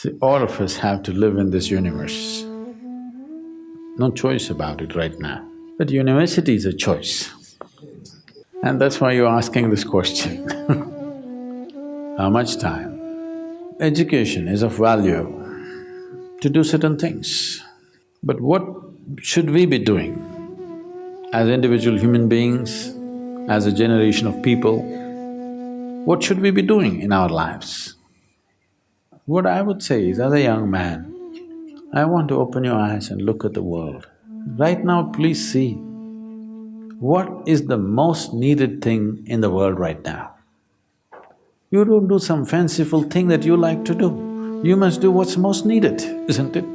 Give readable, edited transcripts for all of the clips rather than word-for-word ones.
See, all of us have to live in this universe. No choice about it right now. But university is a choice. And that's why you're asking this question. How much time? Education is of value to do certain things. But what should we be doing as individual human beings, as a generation of people? What should we be doing in our lives? What I would say is, as a young man, I want to open your eyes and look at the world. Right now, please see, what is the most needed thing in the world right now? You don't do some fanciful thing that you like to do. You must do what's most needed, isn't it?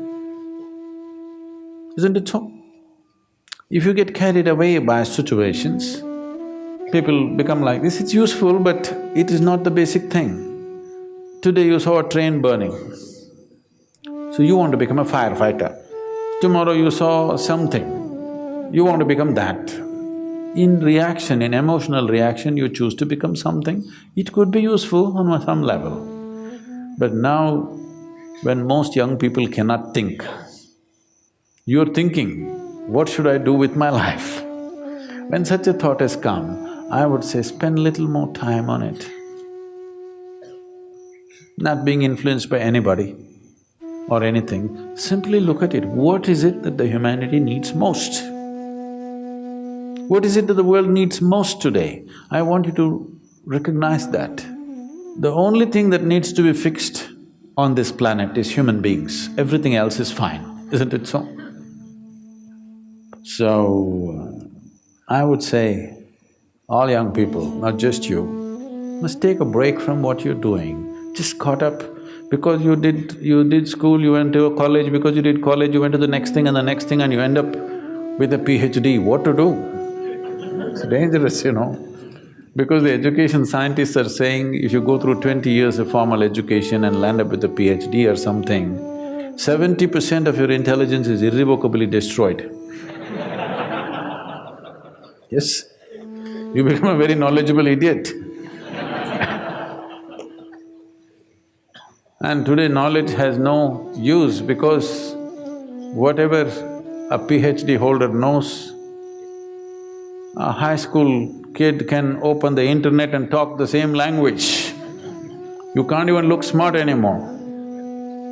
Isn't it so? If you get carried away by situations, people become like this, it's useful but it is not the basic thing. Today you saw a train burning, so you want to become a firefighter. Tomorrow you saw something, you want to become that. In reaction, in emotional reaction, you choose to become something. It could be useful on some level. But now, when most young people cannot think, you're thinking, what should I do with my life? When such a thought has come, I would say spend little more time on it. Not being influenced by anybody or anything, simply look at it. What is it that the humanity needs most? What is it that the world needs most today? I want you to recognize that. The only thing that needs to be fixed on this planet is human beings. Everything else is fine, isn't it so? So, I would say, all young people, not just you, must take a break from what you're doing. Just caught up because you did school, you went to a college, because you did college, you went to the next thing and the next thing and you end up with a PhD. What to do? It's dangerous, you know, because the education scientists are saying if you go through 20 years of formal education and land up with a PhD or something, 70% of your intelligence is irrevocably destroyed. Yes, you become a very knowledgeable idiot. And today knowledge has no use because whatever a PhD holder knows, a high school kid can open the internet and talk the same language. You can't even look smart anymore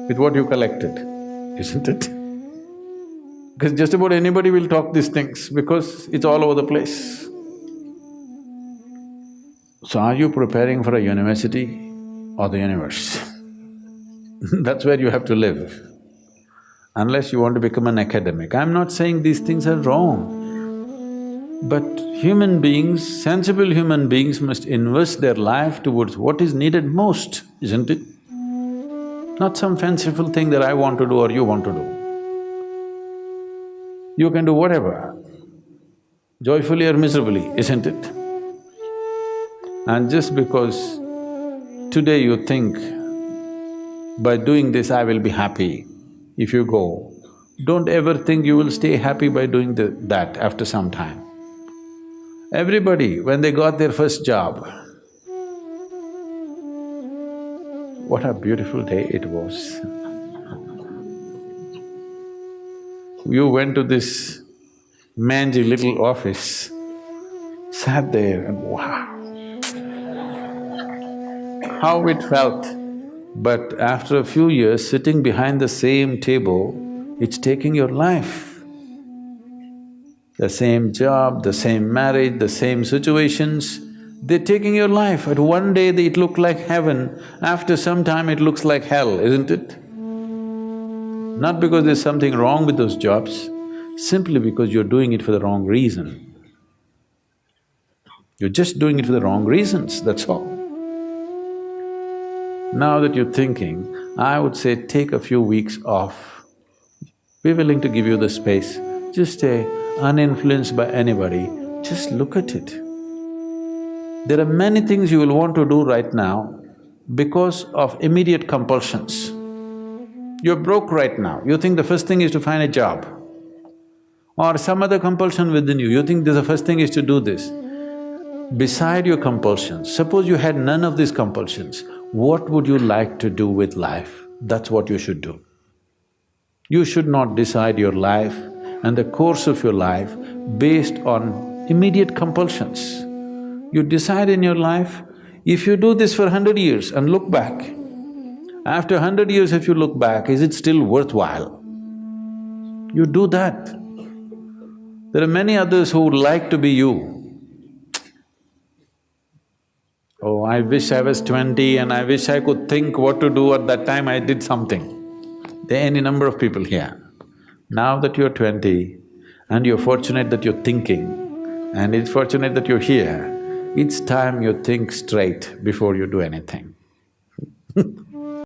with what you collected, isn't it? Because just about anybody will talk these things because it's all over the place. So are you preparing for a university or the universe? That's where you have to live, unless you want to become an academic. I'm not saying these things are wrong, but human beings, sensible human beings must invest their life towards what is needed most, isn't it? Not some fanciful thing that I want to do or you want to do. You can do whatever, joyfully or miserably, isn't it? And just because today you think, by doing this I will be happy, if you go, don't ever think you will stay happy by doing that after some time. Everybody, when they got their first job, what a beautiful day it was. You went to this mangy little office, sat there and wow, how it felt. But after a few years, sitting behind the same table, it's taking your life. The same job, the same marriage, the same situations, they're taking your life. At one day it looked like heaven, after some time it looks like hell, isn't it? Not because there's something wrong with those jobs, simply because you're doing it for the wrong reason. You're just doing it for the wrong reasons, that's all. Now that you're thinking, I would say take a few weeks off. We're willing to give you the space. Just stay uninfluenced by anybody, just look at it. There are many things you will want to do right now because of immediate compulsions. You're broke right now, you think the first thing is to find a job. Or some other compulsion within you, you think the first thing is to do this. Beside your compulsions, suppose you had none of these compulsions, what would you like to do with life? That's what you should do. You should not decide your life and the course of your life based on immediate compulsions. You decide in your life, if you do this for 100 years and look back, after 100 years if you look back, is it still worthwhile? You do that. There are many others who would like to be you. Oh, I wish I was 20 and I wish I could think what to do at that time, I did something. There are any number of people here. Now that you're 20 and you're fortunate that you're thinking and it's fortunate that you're here, it's time you think straight before you do anything.